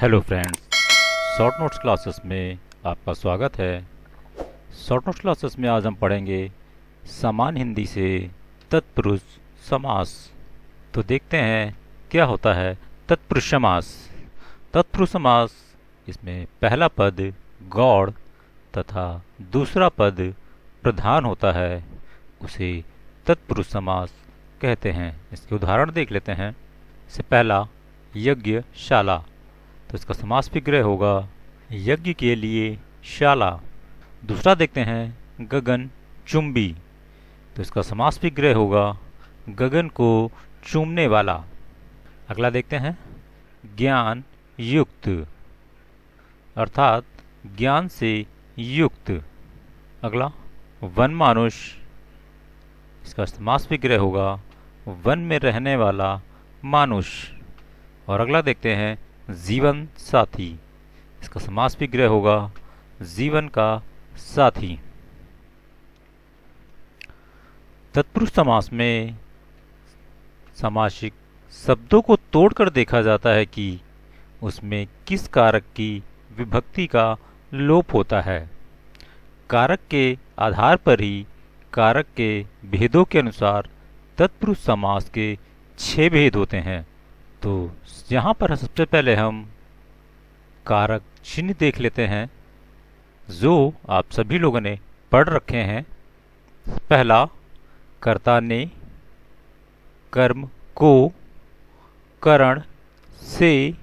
Hello friends, short notes classes में आपका स्वागत है। शॉर्ट नोट्स क्लासेस में आज हम पढ़ेंगे सामान्य हिंदी से तत्पुरुष समास। तो देखते हैं क्या होता है तत्पुरुष समास। तत्पुरुष समास, इसमें पहला पद गौड़ तथा दूसरा पद प्रधान होता है, उसे तत्पुरुष समास कहते हैं। इसके उदाहरण देख लेते हैं। इससे पहला यज्ञशाला, तो इसका समास विग्रह होगा यज्ञ के लिए शाला। दूसरा देखते हैं गगन चुंबी, तो इसका समास विग्रह होगा गगन को चूमने वाला। अगला देखते हैं ज्ञान युक्त, अर्थात ज्ञान से युक्त। अगला वन मानुष, इसका समास विग्रह होगा वन में रहने वाला मानुष। और अगला देखते हैं जीवन साथी, इसका समास विग्रह होगा जीवन का साथी। तत्पुरुष समास में सामासिक शब्दों को तोड़कर देखा जाता है कि उसमें किस कारक की विभक्ति का लोप होता है। कारक के आधार पर ही कारक के भेदों के अनुसार तत्पुरुष समास के 6 भेद होते हैं। तो यहाँ पर सबसे पहले हम कारक चिन्ह देख लेते हैं, जो आप सभी लोगों ने पढ़ रखे हैं। पहला, कर्ता ने, कर्म को, करण से,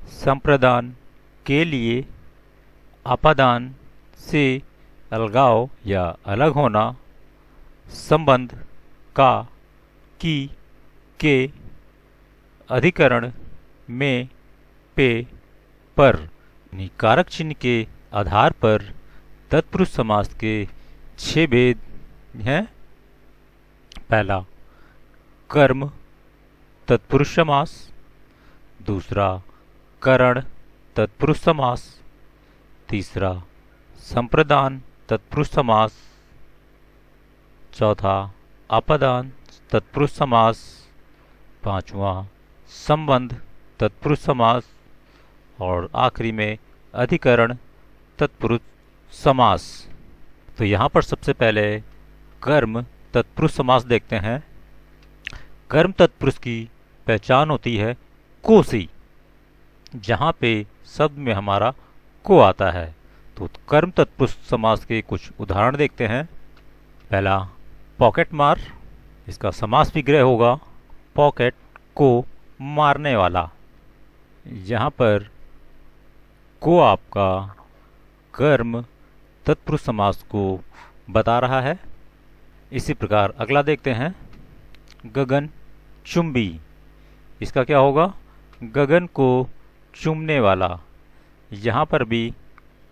संप्रदान के लिए, आपादान से अलगाव या अलग होना, संबंध का, की, के, अधिकरण में, पे, पर। कारक चिन्ह के आधार पर तत्पुरुष समास के 6 भेद हैं। पहला, कर्म तत्पुरुष समास। दूसरा, करण तत्पुरुष समास। तीसरा, संप्रदान तत्पुरुष समास। चौथा, आपादान तत्पुरुष समास। पांचवा, संबंध तत्पुरुष समास। और आखिरी में अधिकरण तत्पुरुष समास। तो यहाँ पर सबसे पहले कर्म तत्पुरुष समास देखते हैं। कर्म तत्पुरुष की पहचान होती है को से, जहाँ पे शब्द में हमारा को आता है। तो कर्म तत्पुरुष समास के कुछ उदाहरण देखते हैं। पहला, पॉकेट मार, इसका समास विग्रह होगा पॉकेट को मारने वाला। यहाँ पर को आपका कर्म तत्पुरुष समास को बता रहा है। इसी प्रकार अगला देखते हैं गगन चुंबी, इसका क्या होगा गगन को चूमने वाला। यहाँ पर भी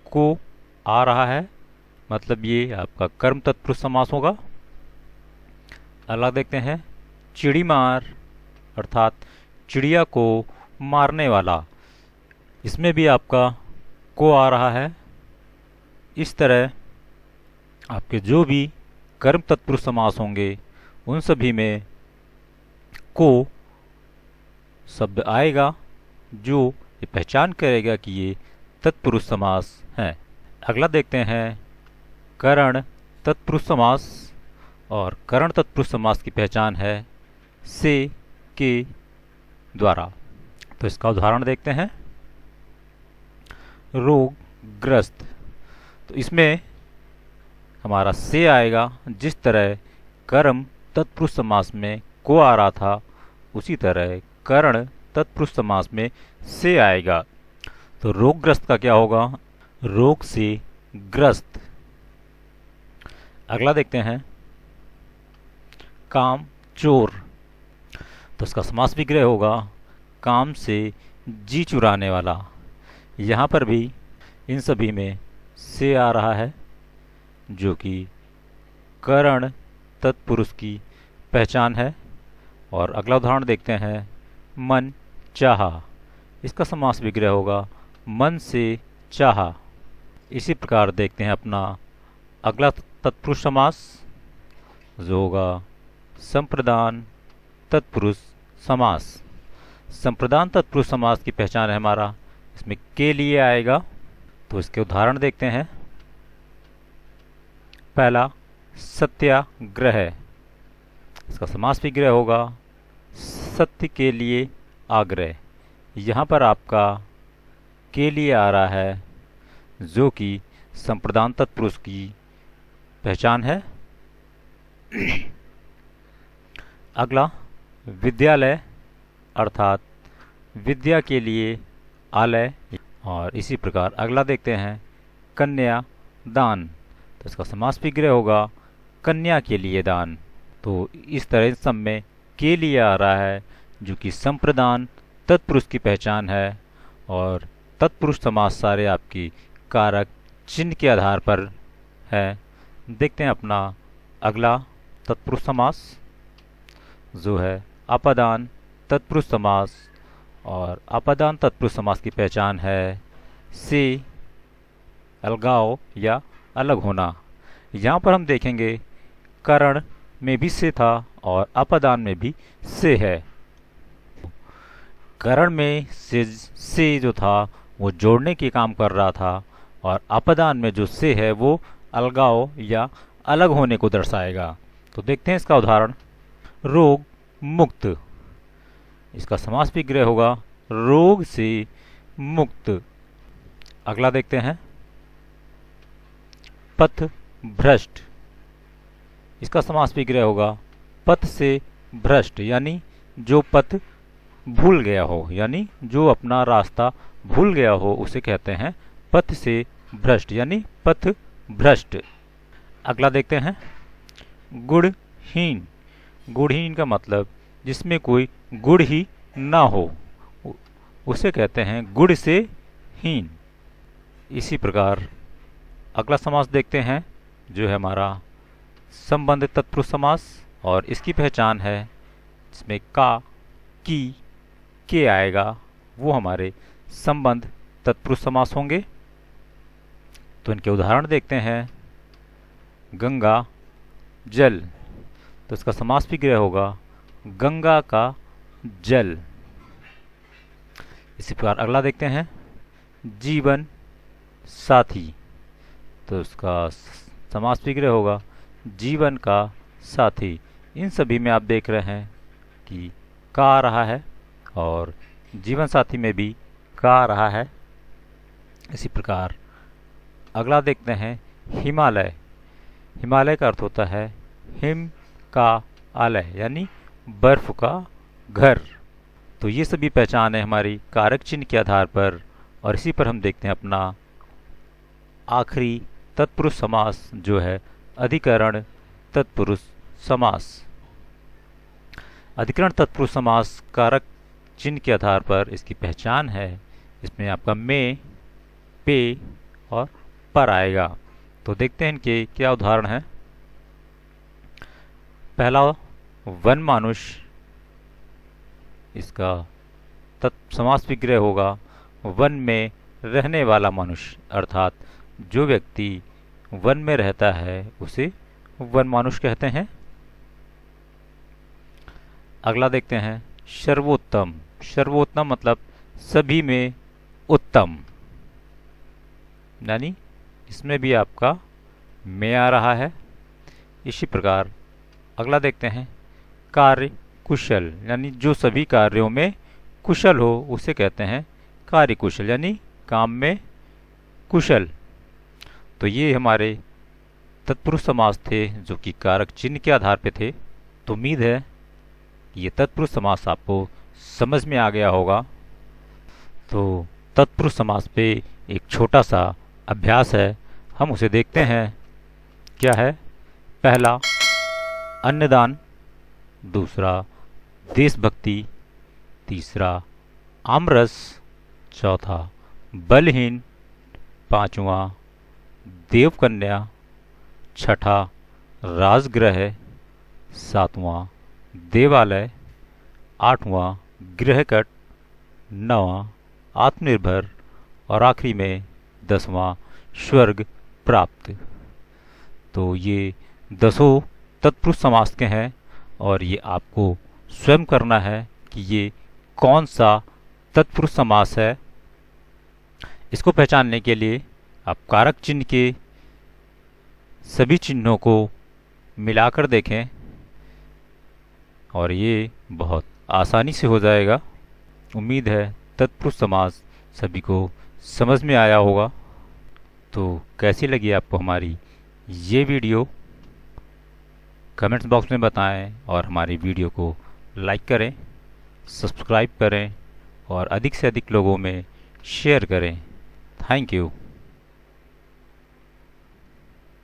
को आ रहा है, मतलब ये आपका कर्म तत्पुरुष समास होगा। अगला देखते हैं चिड़ी मार, अर्थात चिड़िया को मारने वाला। इसमें भी आपका को आ रहा है। इस तरह आपके जो भी कर्म तत्पुरुष समास होंगे उन सभी में को शब्द आएगा, जो ये पहचान करेगा कि ये तत्पुरुष समास है। अगला देखते हैं करण तत्पुरुष समास। और करण तत्पुरुष समास की पहचान है से, के द्वारा। तो इसका उदाहरण देखते हैं रोगग्रस्त। तो इसमें हमारा से आएगा, जिस तरह कर्म तत्पुरुष समास में को आ रहा था उसी तरह करण तत्पुरुष समास में से आएगा। तो रोगग्रस्त का क्या होगा रोग से ग्रस्त। अगला देखते हैं काम चोर, तो इसका समास विग्रह होगा काम से जी चुराने वाला। यहाँ पर भी इन सभी में से आ रहा है, जो कि करण तत्पुरुष की पहचान है। और अगला उदाहरण देखते हैं मन चाहा, इसका समास विग्रह होगा मन से चाहा। इसी प्रकार देखते हैं अपना अगला तत्पुरुष समास, जो होगा संप्रदान तत्पुरुष समास। संप्रदान तत्पुरुष समास की पहचान है हमारा, इसमें के लिए आएगा। तो इसके उदाहरण देखते हैं। पहला सत्याग्रह, इसका समास विग्रह होगा सत्य के लिए आग्रह। यहाँ पर आपका के लिए आ रहा है, जो कि संप्रदान तत्पुरुष की पहचान है। अगला विद्यालय, अर्थात विद्या के लिए आलय। और इसी प्रकार अगला देखते हैं कन्या दान, तो इसका समास विग्रह होगा कन्या के लिए दान। तो इस तरह सब में के लिए आ रहा है, जो कि संप्रदान तत्पुरुष की पहचान है। और तत्पुरुष समास सारे आपकी कारक चिन्ह के आधार पर है। देखते हैं अपना अगला तत्पुरुष समास, जो है आपादान तत्पुरुष समास। और आपादान तत्पुरुष समास की पहचान है से, अलगाव या अलग होना। यहाँ पर हम देखेंगे करण में भी से था और आपादान में भी से है। करण में से जो था वो जोड़ने के काम कर रहा था, और आपादान में जो से है वो अलगाव या अलग होने को दर्शाएगा। तो देखते हैं इसका उदाहरण। रोग मुक्त, इसका समास विग्रह होगा रोग से मुक्त। अगला देखते हैं पथ भ्रष्ट, इसका समास विग्रह होगा पथ से भ्रष्ट, यानी जो पथ भूल गया हो, यानी जो अपना रास्ता भूल गया हो उसे कहते हैं पथ से भ्रष्ट, यानी पथ भ्रष्ट। अगला देखते हैं गुणहीन। गुणहीन का मतलब जिसमें कोई गुण ही ना हो, उसे कहते हैं गुण से हीन। इसी प्रकार अगला समास देखते हैं, जो है हमारा संबंध तत्पुरुष समास। और इसकी पहचान है इसमें का, की, के आएगा, वो हमारे संबंध तत्पुरुष समास होंगे। तो इनके उदाहरण देखते हैं। गंगा जल, तो इसका समास विग्रह होगा गंगा का जल। इसी प्रकार अगला देखते हैं जीवन साथी, तो इसका समास विग्रह होगा जीवन का साथी। इन सभी में आप देख रहे हैं कि का आ रहा है, और जीवन साथी में भी का आ रहा है। इसी प्रकार अगला देखते हैं हिमालय। हिमालय का अर्थ होता है हिम का आलय, यानी बर्फ का घर। तो ये सभी पहचान है हमारी कारक चिन्ह के आधार पर। और इसी पर हम देखते हैं अपना आखिरी तत्पुरुष समास, जो है अधिकरण तत्पुरुष समास। अधिकरण तत्पुरुष समास कारक चिन्ह के आधार पर इसकी पहचान है, इसमें आपका में, पे और पर आएगा। तो देखते हैं इनके क्या उदाहरण हैं। पहला वन मानुष, इसका समास विग्रह होगा वन में रहने वाला मनुष्य, अर्थात जो व्यक्ति वन में रहता है उसे वन मानुष कहते हैं। अगला देखते हैं सर्वोत्तम। सर्वोत्तम मतलब सभी में उत्तम, यानी इसमें भी आपका में आ रहा है। इसी प्रकार अगला देखते हैं कार्य कुशल, यानी जो सभी कार्यों में कुशल हो उसे कहते हैं कार्य कुशल, यानी काम में कुशल। तो ये हमारे तत्पुरुष समास थे, जो कि कारक चिन्ह के आधार पे थे। तो उम्मीद है कि ये तत्पुरुष समास आपको समझ में आ गया होगा। तो तत्पुरुष समास पे एक छोटा सा अभ्यास है, हम उसे देखते हैं। क्या है? पहला अन्नदान, दूसरा देशभक्ति, तीसरा आमरस, चौथा बलहीन, पांचवा देवकन्या, छठा राजगृह, सातवां देवालय, आठवां गृहकट, नौवां आत्मनिर्भर और आखिरी में 10वां स्वर्ग प्राप्त। तो ये 10 तत्पुरुष समास के हैं और ये आपको स्वयं करना है कि ये कौन सा तत्पुरुष समास है। इसको पहचानने के लिए आप कारक चिन्ह के सभी चिन्हों को मिलाकर देखें और ये बहुत आसानी से हो जाएगा। उम्मीद है तत्पुरुष समास सभी को समझ में आया होगा। तो कैसी लगी आपको हमारी ये वीडियो, कमेंट्स बॉक्स में बताएं और हमारी वीडियो को लाइक करें, सब्सक्राइब करें और अधिक से अधिक लोगों में शेयर करें। Thank you.